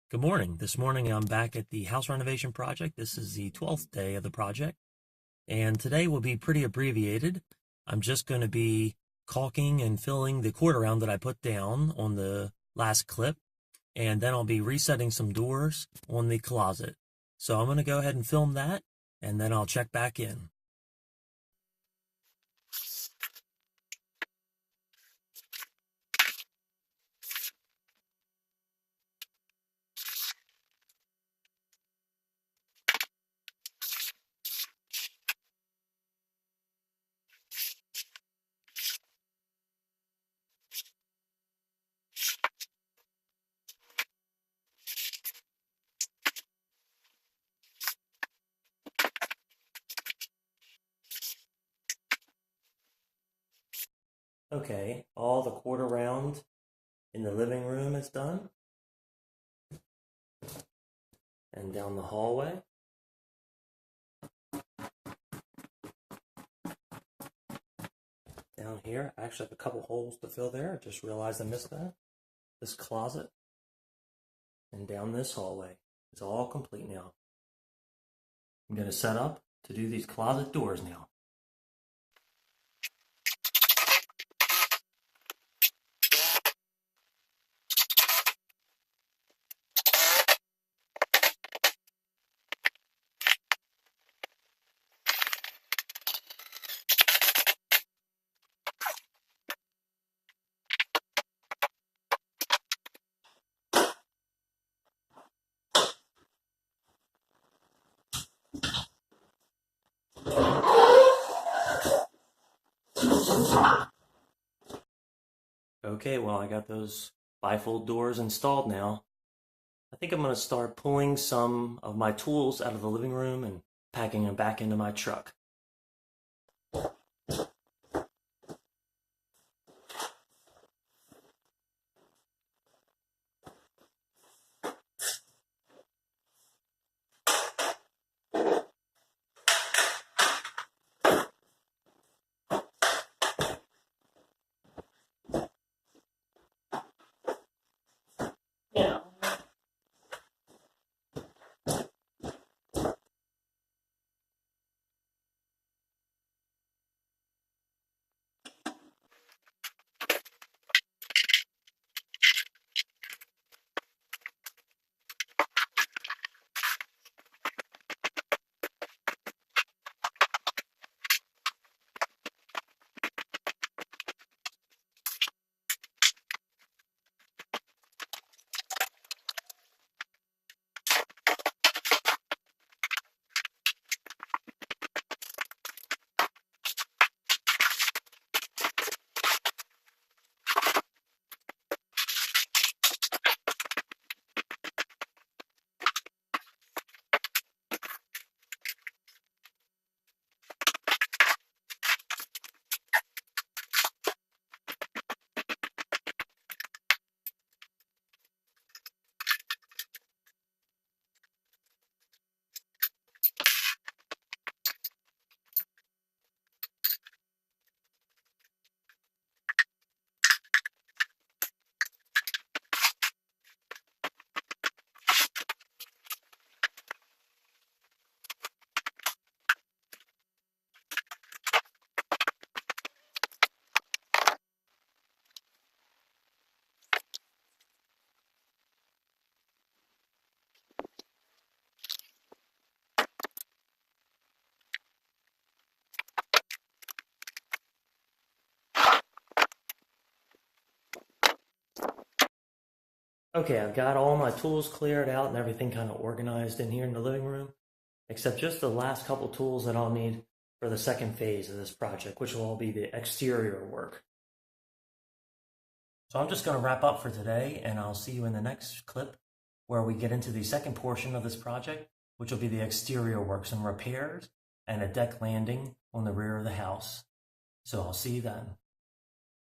Good morning. This morning I'm back at the house renovation project. This is the 12th day of the project, and today will be pretty abbreviated. I'm just going to be caulking and filling the quarter round that I put down on the last clip, and then I'll be resetting some doors on the closet. So I'm going to go ahead and film that, and then I'll check back in. Okay, all the quarter round in the living room is done. And down the hallway. Down here, I actually have a couple holes to fill there. I just realized I missed that. This closet. And down this hallway. It's all complete now. I'm going to set up to do these closet doors now. Okay, well, I got those bifold doors installed now. I think I'm going to start pulling some of my tools out of the living room and packing them back into my truck. Okay, I've got all my tools cleared out and everything kind of organized in here in the living room, except just the last couple tools that I'll need for the second phase of this project, which will all be the exterior work. So I'm just going to wrap up for today, and I'll see you in the next clip where we get into the second portion of this project, which will be the exterior work, some repairs, and a deck landing on the rear of the house. So I'll see you then.